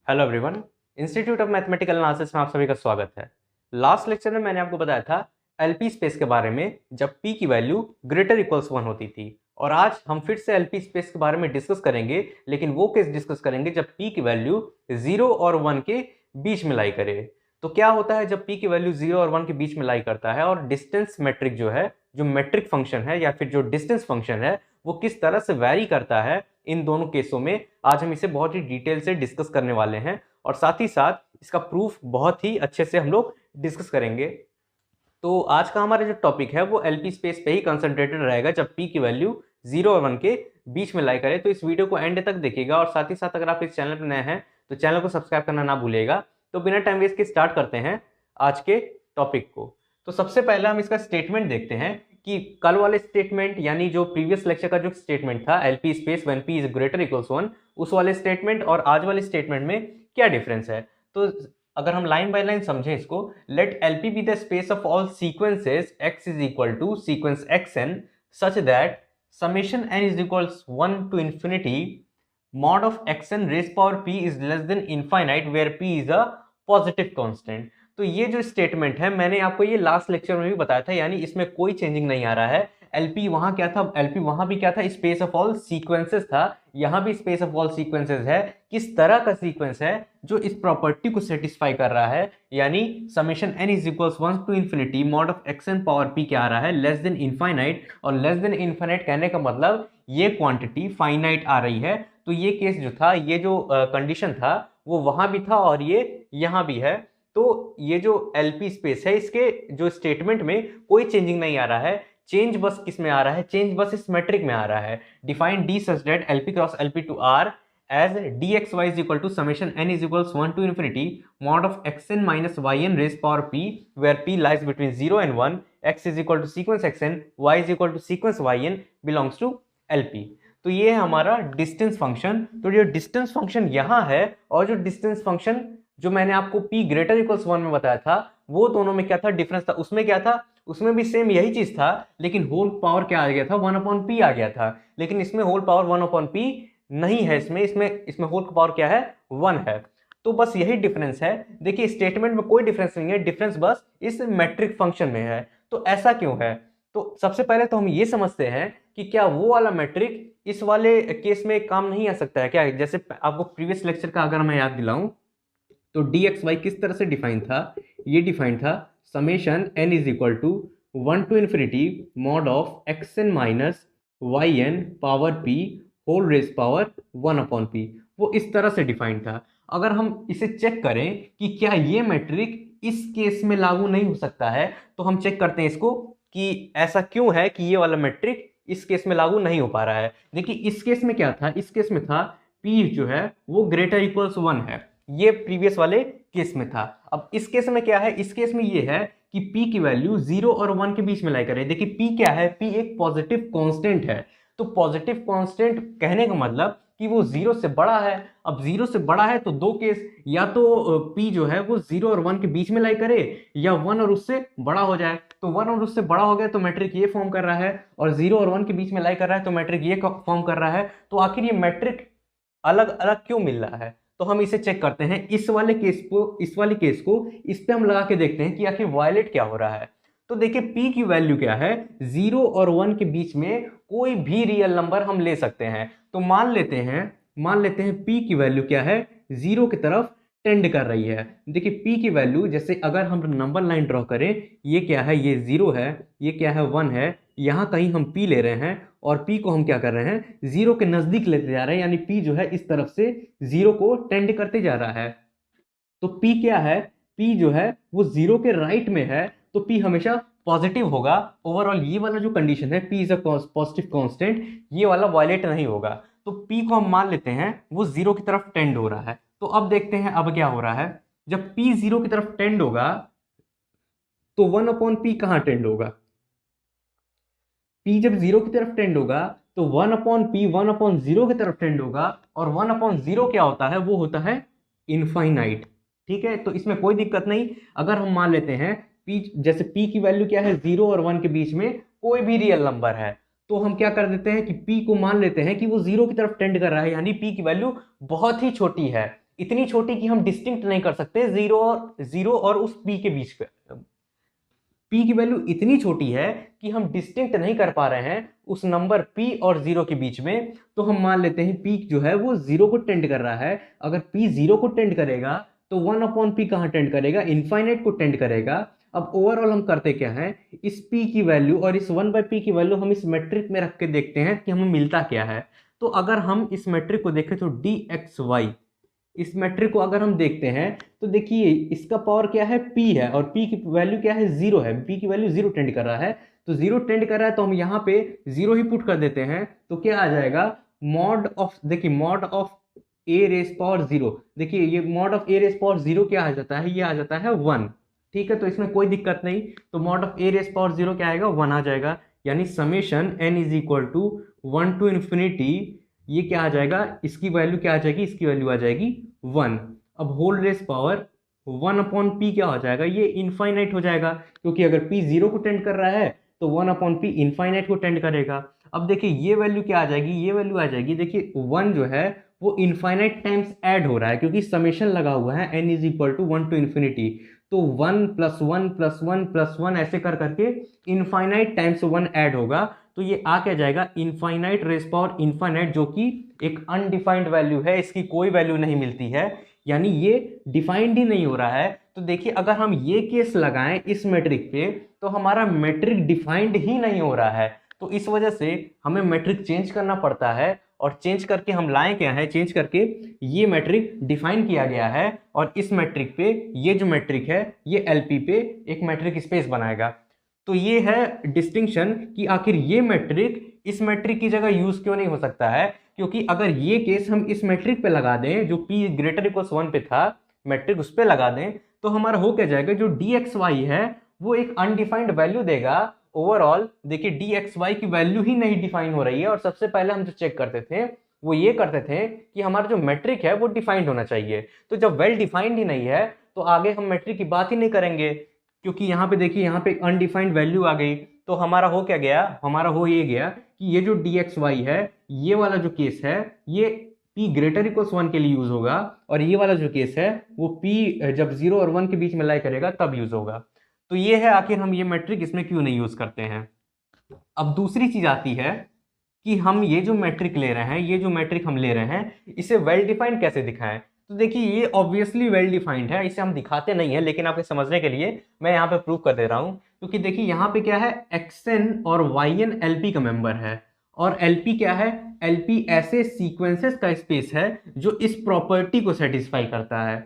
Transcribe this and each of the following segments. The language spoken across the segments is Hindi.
Hello everyone. Institute of mathematical analysis में आप सभी का स्वागत है। लास्ट लेक्चर में मैंने आपको बताया था एलपी स्पेस के बारे में जब p की वैल्यू ग्रेटर इक्वल्स 1 होती थी, और आज हम फिर से एलपी स्पेस के बारे में डिस्कस करेंगे, लेकिन वो केस डिस्कस करेंगे जब p की वैल्यू 0 और 1 के बीच में लाई करे। तो क्या होता है जब p की वैल्यू 0 और 1 के बीच में लाई करता है, और डिस्टेंस मेट्रिक जो है, जो मेट्रिक फंक्शन है या फिर जो डिस्टेंस फंक्शन है, वो किस तरह से वैरी करता है। इन दोनों केसों में आज हम इसे बहुत ही डिटेल से डिस्कस करने वाले हैं, और साथ ही साथ इसका प्रूफ बहुत ही अच्छे से हम लोग डिस्कस करेंगे। तो आज का हमारा जो टॉपिक है वो एलपी स्पेस पे ही कंसंट्रेटेड रहेगा जब p की वैल्यू 0 और 1 के बीच में लाई करे। तो इस वीडियो को एंड तक देखिएगा, और साथ ही साथ अगर आप इस चैनल पर नए हैं तो चैनल को सब्सक्राइब करना ना भूलिएगा। तो बिना टाइम वेस्ट के स्टार्ट करते हैं आज के टॉपिक को। तो सबसे पहले हम इसका स्टेटमेंट देखते हैं कि कल वाले स्टेटमेंट यानी जो प्रीवियस लेक्चर का जो स्टेटमेंट था LP space when p is greater equals 1, उस वाले स्टेटमेंट और आज वाले स्टेटमेंट में क्या डिफरेंस है। तो अगर हम लाइन बाय लाइन समझें इसको, let LP be the space of all sequences x is equal to sequence xn such that summation n is equals 1 to infinity mod of xn raised power p is less than infinite where p is a positive constant। तो ये जो स्टेटमेंट है मैंने आपको ये लास्ट लेक्चर में भी बताया था, यानी इसमें कोई चेंजिंग नहीं आ रहा है। एलपी वहां क्या था, एलपी वहां भी क्या था, स्पेस ऑफ ऑल सीक्वेंसेस था, यहां भी स्पेस ऑफ ऑल सीक्वेंसेस है। किस तरह का सीक्वेंस है जो इस प्रॉपर्टी को सेटिस्फाई कर रहा है, यानी summation n is equals 1 to infinity mod of xn power p क्या आ रहा है, लेस देन इनफाइनाइट। और लेस देन इनफाइनाइट कहने का मतलब ये क्वांटिटी फाइनाइट आ रही है। तो ये केस जो था, ये जो कंडीशन था वो वहां भी था और ये यहां भी है। तो ये जो एलपी स्पेस है इसके जो स्टेटमेंट में कोई चेंजिंग नहीं आ रहा है। चेंज बस किस में आ रहा है, चेंज बस इस मैट्रिक में आ रहा है। Define d such that LP cross LP to R as dxy is equal to summation n is equals 1 to infinity mod of xn minus yn raised power p where p lies between 0 and 1, x is equal to sequence xn, y is equal to sequence yn belongs to lp। तो ये है हमारा डिस्टेंस फंक्शन। तो जो डिस्टेंस फंक्शन यहाँ है और जो डिस्टेंस फंक्शन जो मैंने आपको p ग्रेटर इक्वल्स 1 में बताया था, वो दोनों में क्या था डिफरेंस था। उसमें क्या था, उसमें भी सेम यही चीज था, लेकिन होल पावर क्या आ गया था, 1 अपॉन p आ गया था। लेकिन इसमें होल पावर 1 अपॉन p नहीं है, इसमें होल पावर क्या है, 1 है। तो बस यही डिफरेंस है। देखिए स्टेटमेंट में कोई डिफरेंस नहीं है, डिफरेंस बस इस मैट्रिक फंक्शन में है। तो ऐसा क्यों है, तो सबसे पहले तो हम ये समझते हैं कि क्या वो वाला मैट्रिक इस वाले केस में काम नहीं आ सकता है क्या। जैसे आपको प्रीवियस लेक्चर का अगर मैं याद दिलाऊं तो dxy किस तरह से डिफाइन था, ये डिफाइन था summation n is equal to 1 to infinity mod of xn minus yn power p whole raise power 1 upon p। वो इस तरह से डिफाइन था। अगर हम इसे चेक करें कि क्या ये मैट्रिक इस केस में लागू नहीं हो सकता है, तो हम चेक करते हैं इसको कि ऐसा क्यों है कि ये वाला मैट्रिक इस केस में लागू नहीं हो पा रहा है। देखिए इस केस में क्या था, इस केस में था p जो है वो ग्रेटर इक्वल्स 1 है, ये प्रीवियस वाले केस में था। अब इस केस में क्या है, इस केस में ये है कि p की वैल्यू 0 और 1 के बीच में लाई करे। देखिए p क्या है, p एक पॉजिटिव कांस्टेंट है। तो पॉजिटिव कांस्टेंट कहने का मतलब कि वो 0 से बड़ा है। अब 0 से बड़ा है तो दो केस, या तो p जो है वो 0 और 1 के बीच में लाई करे, या 1 और उससे बड़ा हो जाए। तो 1 और उससे बड़ा हो गया तो मैट्रिक ये फॉर्म कर रहा है, और 0 और 1 के बीच में लाई कर रहा है तो मैट्रिक ये फॉर्म कर रहा है। तो आखिर ये मैट्रिक अलग अलग क्यों मिल रहा है, तो हम इसे चेक करते हैं। इस वाले केस को इस पे हम लगा के देखते हैं कि आखिर वायलेट क्या हो रहा है। तो देखिए p की वैल्यू क्या है, 0 और 1 के बीच में कोई भी रियल नंबर हम ले सकते हैं। तो मान लेते हैं p की वैल्यू क्या है, 0 की तरफ टेंड कर रही है। देखिए p की वैल्यू, जैसे अगर हम नंबर लाइन ड्रॉ करें, ये क्या है, ये 0 है, ये क्या है 1 है, यहाँ कहीं हम p ले रहे हैं और p को हम क्या कर रहे हैं, 0 के नजदीक लेते जा रहे हैं, यानी p जो है इस तरफ से 0 को टेंड करते जा रहा है। तो p क्या है, p जो है वो 0 के राइट में है, तो p हमेशा पॉजिटिव होगा। ओवरऑल ये वाला जो कंडीशन है p is a positive constant, ये वाला वायलेट नहीं होगा। तो p को हम मान लेते हैं वो 0 की तरफ टेंड हो रहा है। तो अब देखते हैं अब क्या हो रहा है। जब p 0 की तरफ टेंड होगा तो 1 अपॉन p कहां टेंड होगा, p जब 0 की तरफ टेंड होगा तो 1 अपॉन p 1 अपॉन 0 की तरफ टेंड होगा, और 1 अपॉन 0 क्या होता है, वो होता है इनफाइनाइट। ठीक है, तो इसमें कोई दिक्कत नहीं। अगर हम मान लेते हैं p, जैसे p की वैल्यू क्या है, 0 और 1 के बीच में कोई भी रियल नंबर है, तो हम क्या कर देते हैं कि p को मान लेते हैं कि वो 0 की तरफ टेंड कर रहा है, यानी p की वैल्यू बहुत ही छोटी है। इतनी छोटी कि हम डिस्टिंक्ट नहीं कर सकते जीरो और उस p के बीच पे। p की वैल्यू इतनी छोटी है कि हम डिस्टिंक्ट नहीं कर पा रहे हैं उस नंबर p और 0 के बीच में, तो हम मान लेते हैं p जो है वो 0 को टेंड कर रहा है। अगर p 0 को टेंड करेगा तो 1/p कहाँ टेंड करेगा, इनफाइनाइट को टेंड करेगा। अब ओवरऑल हम करते क्या है, इस p की वैल्यू और इस 1/p की वैल्यू हम इस मैट्रिक में रख के देखते हैं कि हमें मिलता क्या है। तो अगर हम इस मैट्रिक को देखें तो dxy, इस मैट्रिक को अगर हम देखते हैं तो देखिए इसका पावर क्या है, p है, और p की वैल्यू क्या है, 0 है। p की वैल्यू 0 टेंड कर रहा है, तो 0 टेंड कर रहा है तो हम यहाँ पे 0 ही पुट कर देते हैं। तो क्या आ जाएगा, मॉड ऑफ, देखिए mod of a raise power 0, देखिए ये mod of a raise power 0 क्या आ जाता है, ये आ जाता है 1। ठीक है, तो इसमें कोई दिक्कत नहीं, तो mod of a raise power 0 क्या आएगा, 1 आ जाएगा। यानी summation n is equal to 1 to infinity, ये क्या आ जाएगा, इसकी वैल्यू क्या आ जाएगी, इसकी वैल्यू आ जाएगी 1। अब होल रेस पावर 1/p क्या हो जाएगा, ये इनफाइनाइट हो जाएगा, क्योंकि अगर p 0 को टेंड कर रहा है तो 1/p इनफाइनाइट को टेंड करेगा। अब देखिए ये वैल्यू क्या आ जाएगी, ये वैल्यू आ जाएगी, देखिए 1 जो है वो इनफाइनाइट टाइम्स ऐड हो रहा है, क्योंकि समेशन लगा हुआ है n is equal to 1 to infinity. तो 1 + 1 + 1 + 1 ऐसे कर करके इनफाइनाइट टाइम्स 1 ऐड होगा, तो ये आ क्या जाएगा, इनफाइनाइट रेस पावर इनफाइनाइट, जो कि एक अनडिफाइंड वैल्यू है, इसकी कोई वैल्यू नहीं मिलती है, यानी ये डिफाइंड ही नहीं हो रहा है। तो देखिए अगर हम ये केस लगाएं इस मैट्रिक पे तो हमारा मैट्रिक डिफाइंड ही नहीं हो रहा है, तो इस वजह से हमें मैट्रिक चेंज करना पड़ता है। और चेंज करके हम लाएं क्या है, चेंज करके ये मैट्रिक डिफाइन किया गया है, और इस मैट्रिक पे ये जो मैट्रिक है ये LP पे एक मैट्रिक स्पेस बनाएगा। तो ये है डिस्टिंक्शन कि आखिर ये मैट्रिक इस मैट्रिक की जगह यूज क्यों नहीं हो सकता है, क्योंकि अगर ये केस हम इस मैट्रिक पे लगा दें जो p > 1 पे था, मैट्रिक उस पे लगा दें, तो हमारा हो क्या जाएगा, जो dxy है वो एक अनडिफाइंड वैल्यू देगा। ओवरऑल देखिए dxy की वैल्यू ही नहीं डिफाइन हो रही है, और सबसे पहले हम जो चेक करते थे वो ये करते थे कि हमारा जो मैट्रिक है वो डिफाइंड होना चाहिए। तो जब वेल डिफाइंड ही नहीं है तो आगे हम मैट्रिक की बात ही नहीं करेंगे, क्योंकि यहाँ पे देखिए यहाँ पे अनडिफाइंड वैल्यू आ गई। तो हमारा हो क्या गया, हमारा हो ये गया कि ये जो dxy है, ये वाला जो केस है ये p > 1 के लिए यूज होगा, और ये वाला जो केस है वो p जब 0 और 1 के बीच में लाई करेगा तब यूज होगा। तो ये है आखिर हम ये मैट्रिक इसमें क्यों नहीं यूज करते हैं। अब दूसरी चीज आती है कि हम ये जो मैट्रिक ले रहे हैं, ये जो मैट्रिक हम ले रहे हैं, इसे वेल डिफाइंड कैसे दिखाएं। तो देखिए ये ऑब्वियसली वेल डिफाइंड है, इसे हम दिखाते नहीं है, लेकिन आपके समझने के लिए मैं यहाँ पे प्रूव कर दे रहा हूँ। क्योंकि देखिए यहाँ पे क्या है, xn और yn LP का मेंबर है, और LP क्या है, LP ऐसे सीक्वेंसेस का स्पेस है जो इस प्रॉपर्टी को सेटिस्फाई करता है।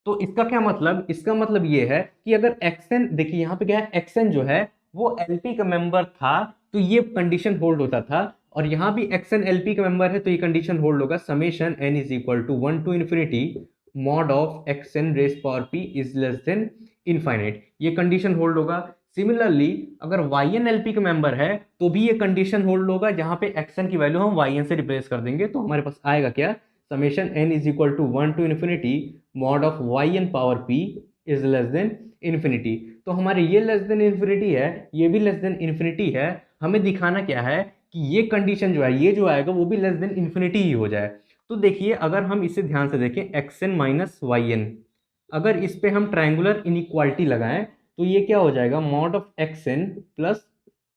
तो इसका क्या मतलब, इसका मतलब ये है कि अगर xn, देखिए यहाँ पे क्या है, xn जो है वो LP का मेंबर था तो ये कंडीशन होल्ड होता था, और यहाँ भी xn LP का मेंबर है तो ये कंडीशन होल्ड होगा। Summation n is equal to 1 to infinity mod of xn raise power p is less than infinite, ये कंडीशन होल्ड होगा। सिमिलरली अगर yn LP का मेंबर है तो भी ये कंडीशन होल्ड होगा, जहां पे xn की वैल्यू हम yn से रिप्लेस कर देंगे, तो हमारे पास आएगा क्या, summation n is equal to 1 to infinity mod of yn power p is less than infinity. तो हमारे ये लेस देन इन्फिनिटी है, ये भी लेस देन इन्फिनिटी है, हमें दिखाना क्या है कि ये कंडीशन जो है, ये जो आएगा वो भी लेस देन इन्फिनिटी ही हो जाए। तो देखिए अगर हम इसे ध्यान से देखें, xn माइनस yn, अगर इस पे हम ट्रायंगुलर इनइक्वालिटी लगाएं तो ये क्या हो जाएगा, mod of xn plus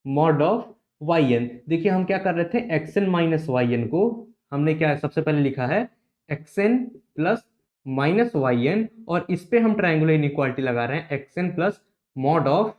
mod of yn। देखिए हम क्या कर रहे थे, xn माइनस yn को हमने क्या सबसे पहले लिखा है xn प्लस माइनस yn, और इस पे हम ट्रायंगुलर इनइक्वालिटी लगा रहे हैं xn plus mod of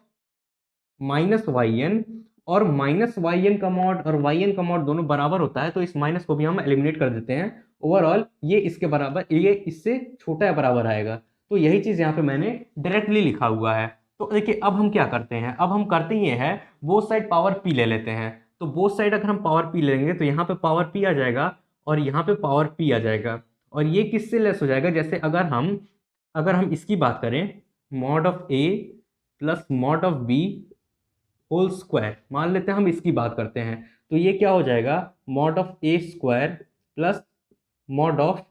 minus yn, और माइनस yn का मॉड और yn का मॉड दोनों बराबर होता है, तो इस माइनस को भी हम एलिमिनेट कर देते हैं। ओवरऑल ये इसके बराबर, ये इससे छोटा या बराबर आएगा, तो यही चीज यहाँ पे मैंने डायरेक्टली लिखा हुआ है। तो देखिए अब हम क्या करते हैं, अब हम करते ये हैं बोथ साइड पावर p ले लेते हैं। तो बोथ साइड अगर हम पावर p लेंगे तो यहाँ पे पावर p आ जाएगा और यहाँ पे पावर p आ जाएगा, और ये किससे लेस हो जाएगा, जैसे अगर हम इसकी बात करें, mod of a plus mod of b whole square, मान लेते हैं हम इसकी बात करते हैं, तो ये क्या हो जाएगा, mod of a square plus mod of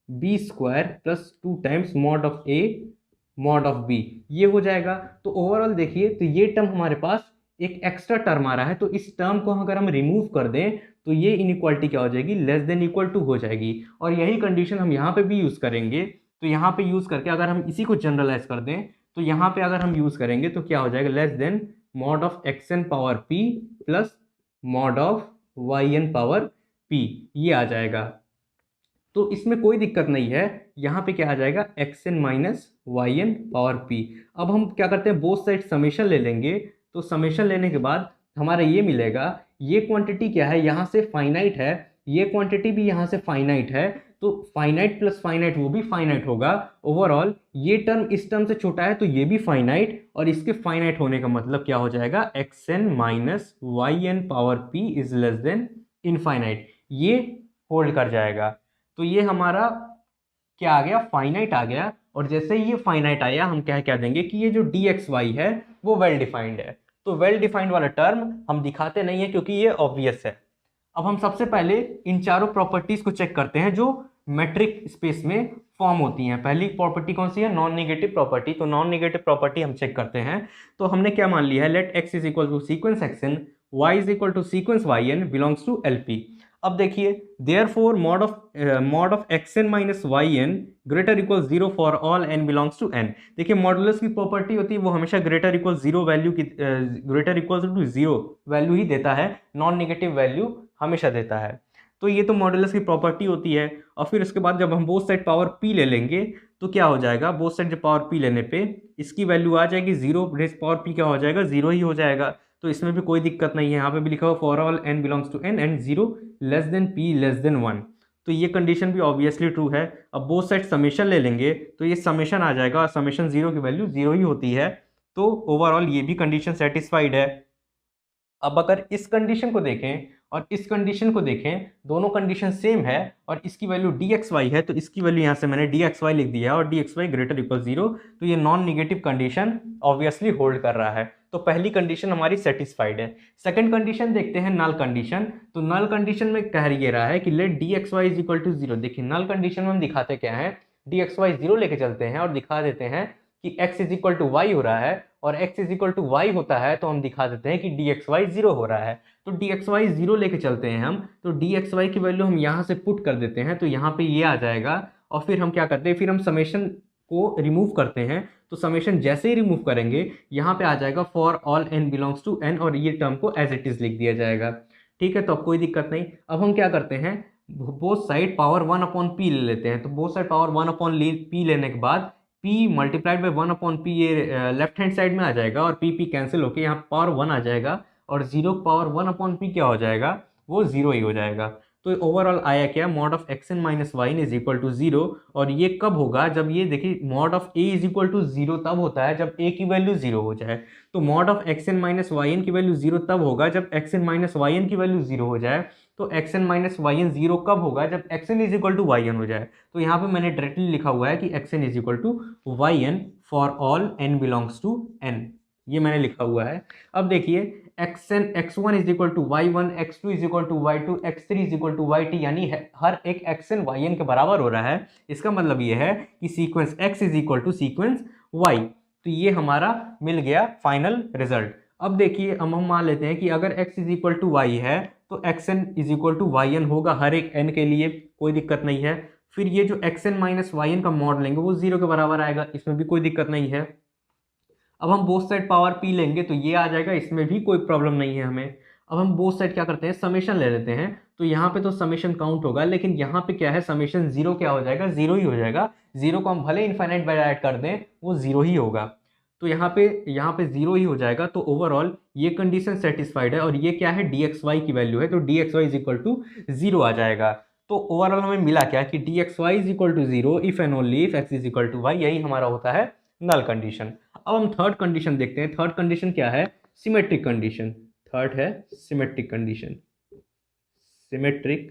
b square plus 2 times mod of a mod of b, ये हो जाएगा। तो ओवरऑल देखिए तो ये टर्म हमारे पास एक एक्स्ट्रा टर्म आ रहा है, तो इस टर्म को अगर हम रिमूव कर दें तो ये इनइक्वालिटी क्या हो जाएगी, लेस देन इक्वल टू हो जाएगी। और यही कंडीशन हम यहाँ पे भी यूज़ करेंगे। तो यहाँ पे यूज़ करके अगर हम इसी को जनरलाइज कर दें तो यहाँ पे अगर हम यूज़ करेंगे तो क्या हो जाएगा, less than mod of x n power p plus mod of y n power p, ये आ जाएगा। तो इसमें कोई दिक्कत नहीं है, यहाँ पे क्या आ जाएगा, x n minus y n power p. अब हम क्या करते हैं, बोथ साइड समेशन ले लेंगे। तो समेशन लेने के बाद हमारा ये मिलेगा, ये क्वांटिटी क्या है, यहाँ से फाइनाइट है, ये क्वांटिटी भी यहाँ से फाइनाइट है, तो फाइनाइट प्लस फाइनाइट वो भी फाइनाइट होगा। ओवरऑल ये टर्म इस टर्म से छोटा है तो ये भी फाइनाइट, और इसके फाइनाइट होने का मतलब क्या हो जाएगा, x n minus y n power p is less than infinite, ये होल्ड कर जाएगा। तो ये हमारा क्या आ गया, फाइनाइट आ गया। और जैसे ही ये फाइनाइट आया हम क्या देंगे कि ये जो डी एक्स वाई है वो वेल डिफाइंड है। तो वेल डिफाइंड वाला टर्म हम दिखाते नहीं है क्योंकि ये ऑब्वियस है। अब हम सबसे पहले इन चारों प्रॉपर्टीज को चेक करते हैं जो मेट्रिक स्पेस में फॉर्म होती हैं। पहली प्रॉपर्टी कौन सी है, नॉन नेगेटिव प्रॉपर्टी। तो नॉन नेगेटिव प्रॉपर्टी हम चेक करते हैं। तो हमने क्या मान लिया है, let x is equal to sequence x n, y is equal to sequence y n belongs to l p. अब देखिए, therefore mod of x n minus y n greater equal zero for all n belongs to n. देखिए मॉडुलस की प्रॉपर्टी होती है वो हमेशा ग्रेटर इक्वल जीरो वैल्यू की greater equal to zero value ही देता है, नॉन नेगेटिव वैल्यू हमेशा देता है। तो ये तो मॉडुलस की प्रॉपर्टी होती है। और फिर उसके बाद जब हम बोथ साइड पावर पी ले लेंगे तो क्या हो जाएगा, बोथ साइड जब पावर पी लेने पे इसकी वैल्यू आ जाएगी जीरो, रेस पावर पी क्या हो जाएगा, जीरो ही हो जाएगा। तो इसमें भी कोई दिक्कत नहीं है, यहाँ पे भी लिखा हुआ for all n belongs to n and zero less than p less than one. तो ये कंडीशन भी ऑब्वियसली ट्रू है। अब बोथ साइड समेशन ले लेंगे तो ये समेशन आ जाएगा, और समेशन जीरो की वैल्यू जीरो ही होती है। तो ओवरऑल ये भी कंडीशन सेटिस्फाइड है। अब अगर इस कंडीशन को देखें और इस कंडीशन को देखें, दोनों कंडीशन सेम है और इसकी वैल्यू डी एक्स वाई है, तो इसकी वैल्यू यहाँ से मैंने डी एक्स वाई लिख दिया है और d x y greater equal zero. तो ये non negative condition obviously hold कर रहा है। तो पहली कंडीशन हमारी सेटिस्फाइड है। सेकंड कंडीशन देखते हैं, नल कंडीशन। तो नल कंडीशन में कह ये रहा है कि let d x y is equal to zero. देखिए नल कंडीशन में हम दिखाते क्या है, डी एक्स वाई जीरो लेके चलते हैं और दिखा देते हैं कि x is equal to y हो रहा है, और x is equal to y होता है तो हम दिखा देते हैं कि डी एक्स वाई जीरो हो रहा है। तो डी एक्स वाई जीरो लेके चलते हैं हम, तो डी एक्स वाई की वैल्यू हम यहाँ से पुट कर देते हैं, तो यहाँ पे ये आ जाएगा। और फिर हम क्या करते हैं, फिर हम समेशन को रिमूव करते हैं। तो समेशन जैसे ही रिमूव करेंगे यहाँ पे आ जाएगा for all n belongs to n, और ये टर्म को एज इट इज लिख दिया जाएगा। ठीक है, तो अब कोई दिक्कत नहीं। अब हम क्या करते हैं, both side power one upon P ले लेते हैं। तो both side power one upon P लेने के बाद p multiplied by one upon P, ये लेफ्ट हैंड साइड में आ जाएगा और p कैंसिल होके यहाँ पावर वन आ जाएगा, और zero power one upon P क्या हो जाएगा, वो जीरो ही हो जाएगा। तो ओवरऑल आया क्या, mod of x n minus y is equal to zero. और ये कब होगा, जब ये देखिए mod of a is equal to zero तब होता है जब ए की वैल्यू जीरो हो जाए। तो mod of x n minus y n की वैल्यू जीरो तब होगा जब x n minus y n की वैल्यू जीरो हो जाए। तो x n minus y n zero कब होगा, जब x n is equal to y n हो जाए। तो यहाँ पे मैंने डायरेक्टली लिखा हुआ है कि x n is equal to y n for all n belongs to n, ये मैंने लिखा हुआ है। अब देखिए x n x one is equal to y one, x two is equal to y two, x three is equal to y t, यानी हर एक एक्स एन वाई एन के बराबर हो रहा है। इसका मतलब ये है कि sequence x is equal to sequence y. तो ये हमारा मिल गया फाइनल रिजल्ट। अब देखिए हम मान लेते हैं कि अगर x is equal to y है तो x n is equal to y n होगा हर एक n के लिए, कोई दिक्कत नहीं है। फिर ये जो x n minus y n का मॉड लेंगे वो जीरो के बराबर आएगा, इसमें भी कोई दिक्कत नहीं है। अब हम बोथ साइड पावर पी लेंगे तो ये आ जाएगा, इसमें भी कोई प्रॉब्लम नहीं है हमें। अब हम बोथ साइड क्या करते हैं, समेशन ले लेते हैं। तो यहाँ पे तो समेशन काउंट होगा, लेकिन यहाँ पे क्या है, समेशन जीरो क्या हो जाएगा, जीरो ही हो जाएगा। जीरो को हम भले इनफाइनाइट बाय ऐड कर दें वो जीरो ही होगा। तो यहाँ पे जीरो ही हो जाएगा। तो ओवरऑल ये कंडीशन सेटिस्फाइड है, और ये क्या है, डी एक्स वाई की वैल्यू है, तो d x y is equal to zero आ जाएगा। तो ओवरऑल हमें मिला क्या कि d x y is equal to zero if and only if x is equal to y, यही हमारा होता है नल कंडीशन। अब हम थर्ड कंडीशन देखते हैं। थर्ड कंडीशन क्या है, सिमेट्रिक कंडीशन। थर्ड है symmetric condition. Symmetric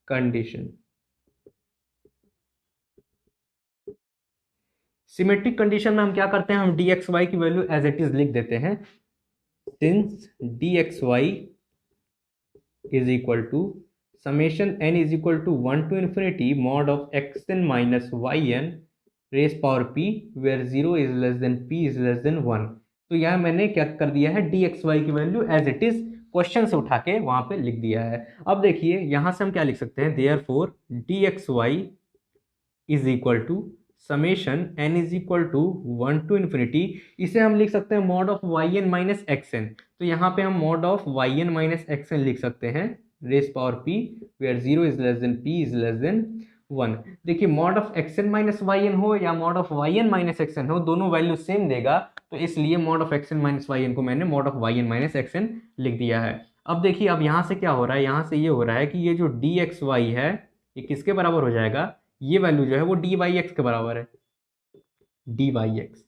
condition, symmetric condition में हम क्या करते हैं, हम डी एक्स वाई की वैल्यू एज इट इज लिख देते हैं। Since d x y is equal to summation n is equal to one to infinity mod of x n minus y n raise power p, where zero is less than p is less than one. तो यहाँ मैंने क्या कर दिया है, डी एक्स वाई की value as it is question से उठा के वहां पे लिख दिया है। अब देखिए यहां से हम क्या लिख सकते हैं, therefore d x y is equal to summation n is equal to 1 to infinity, इसे हम लिख सकते हैं mod of y n minus x n. तो यहाँ पे हम mod of y n minus x n लिख सकते हैं raise power p, where 0 is less than p is less than 1। देखिए mod of x n minus y n हो या mod of y n minus x n हो, दोनों वैल्यू सेम देगा, तो इसलिए mod of x n minus y n को मैंने mod of y n minus x n लिख दिया है। अब देखिए अब यहाँ से क्या हो रहा है, यहाँ से ये हो रहा है कि ये जो डी एक्स वाई है ये किसके बराबर हो जाएगा, ये वैल्यू जो है वो डी वाई एक्स के बराबर है, डी वाई एक्स।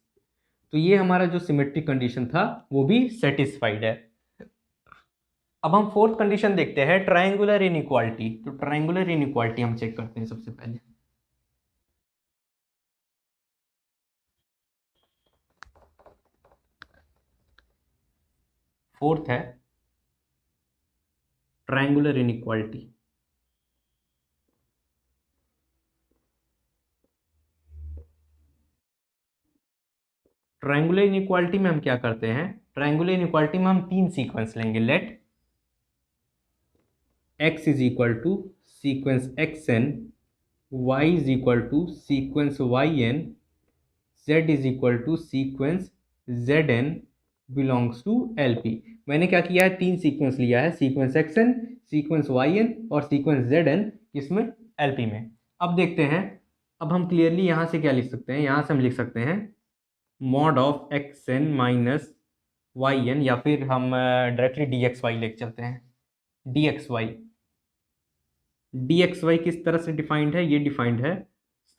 तो ये हमारा जो सिमेट्रिक कंडीशन था वो भी सेटिस्फाइड है। अब हम फोर्थ कंडीशन देखते हैं, ट्रायंगुलर इनइक्वालिटी। तो ट्रायंगुलर इनइक्वालिटी हम चेक करते हैं सबसे पहले। फोर्थ है ट्रायंगुलर इनइक्वालिटी। ट्रायंगुलर इनइक्वालिटी में हम क्या करते हैं, ट्रायंगुलर इनइक्वालिटी में हम तीन सीक्वेंस लेंगे। Let x is equal to sequence x n, y is equal to sequence y n, z is equal to sequence z n belongs to l p. मैंने क्या किया है, तीन सीक्वेंस लिया है, sequence x n, sequence y n और सीक्वेंस जेड एन, इसमें एल पी में। अब देखते हैं, अब हम क्लियरली यहाँ से क्या लिख सकते हैं, यहाँ से हम लिख सकते हैं mod of x n minus y n, या फिर हम डायरेक्टली डी एक्स वाई लेके चलते हैं। D x y, d x y किस तरह से डिफाइंड है, ये डिफाइंड है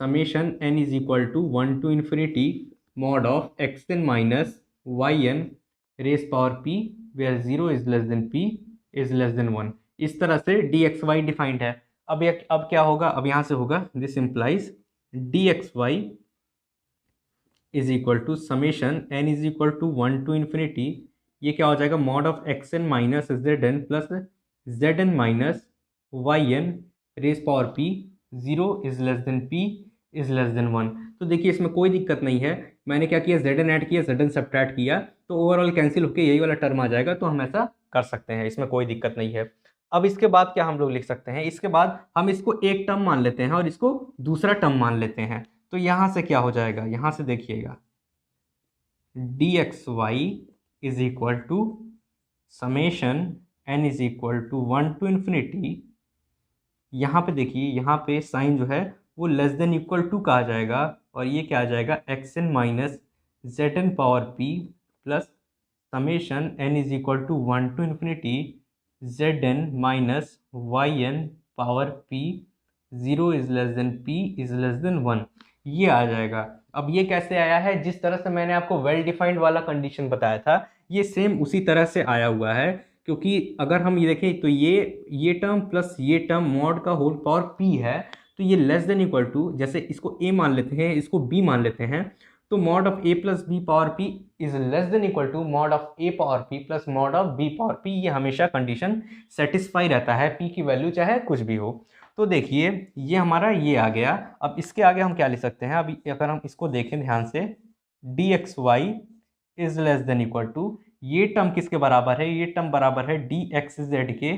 summation n is equal to 1 to infinity mod of x n minus y n raise power p, where 0 is less than p is less than 1। इस तरह से डी एक्स वाई डिफाइंड है। अब क्या होगा, अब यहाँ से होगा this implies d x y is equal to summation n is equal to 1 to infinity, ये क्या हो जाएगा, mod of x n minus z n plus z n minus y n raise power p, 0 is less than p is less than 1। तो देखिए इसमें कोई दिक्कत नहीं है, मैंने क्या किया, जेड एन ऐड किया, जेड एन सब्ट्रैक्ट किया, तो ओवरऑल कैंसिल होकर यही वाला टर्म आ जाएगा, तो हम ऐसा कर सकते हैं, इसमें कोई दिक्कत नहीं है। अब इसके बाद क्या हम लोग लिख सकते हैं, इसके बाद हम इसको एक टर्म मान लेते हैं और इसको दूसरा टर्म मान लेते हैं। तो यहाँ से क्या हो जाएगा, यहाँ से देखिएगा d x y is equal to summation n is equal to 1 to infinity, यहाँ पे देखिए यहाँ पे साइन जो है वो लेस देन इक्वल टू का आ जाएगा, और ये क्या आ जाएगा, x n minus z n power p plus summation n is equal to 1 to infinity z n minus y n power p, 0 is less than p is less than 1, ये आ जाएगा। अब ये कैसे आया है, जिस तरह से मैंने आपको वेल डिफाइंड वाला कंडीशन बताया था, ये सेम उसी तरह से आया हुआ है। क्योंकि अगर हम ये देखें तो ये टर्म प्लस ये टर्म मॉड का होल पावर p है, तो ये लेस देन इक्वल टू, जैसे इसको a मान लेते हैं, इसको b मान लेते हैं, तो mod of a plus b power p is less than equal to mod of a power p plus mod of b power p। ये हमेशा कंडीशन सेटिस्फाई रहता है, p की वैल्यू चाहे कुछ भी हो। तो देखिए ये हमारा ये आ गया। अब इसके आगे हम क्या लिख सकते हैं, अभी अगर हम इसको देखें ध्यान से, d x y is less than equal to, ये टर्म किसके बराबर है, ये टर्म बराबर है डी एक्स जेड के,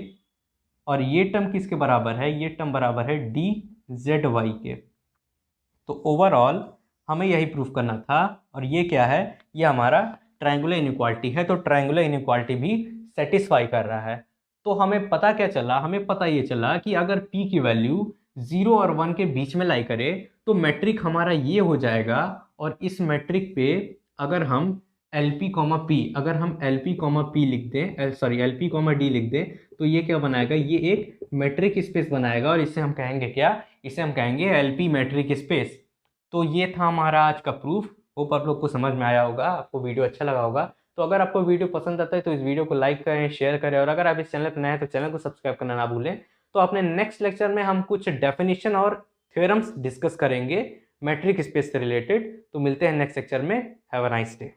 और ये टर्म किसके बराबर है, ये टर्म बराबर है डी जेड वाई के। तो ओवरऑल हमें यही प्रूफ करना था, और ये क्या है, ये हमारा ट्रायंगुलर इनइक्वालिटी है। तो ट्रायंगुलर इनइक्वालिटी भी सेटिस्फाई कर रहा है। तो हमें पता क्या चला, हमें पता ये चला कि अगर p की वैल्यू 0 और 1 के बीच में लाई करे तो मैट्रिक हमारा ये हो जाएगा, और इस मैट्रिक पे अगर हम LP, P, अगर हम LP, P लिख दें, सॉरी LP, D लिख दें, तो ये क्या बनाएगा, ये एक मैट्रिक स्पेस बनाएगा, और इसे हम कहेंगे क्या, इसे हम कहेंगे LP मैट्रिक स्पेस। तो ये था हमारा आज का प्रूफ। होप आप लोग को समझ में आया होगा, आपको वीडियो अच्छा लगा होगा। तो अगर आपको वीडियो पसंद आता है तो इस वीडियो को लाइक करें, शेयर करें, और अगर आप इस चैनल पर नए हैं तो चैनल को सब्सक्राइब करना ना भूलें। तो अपने नेक्स्ट लेक्चर में हम कुछ डेफिनेशन और थ्योरम्स डिस्कस करेंगे मैट्रिक स्पेस से रिलेटेड। तो मिलते हैं नेक्स्ट लेक्चर में। Have a nice day.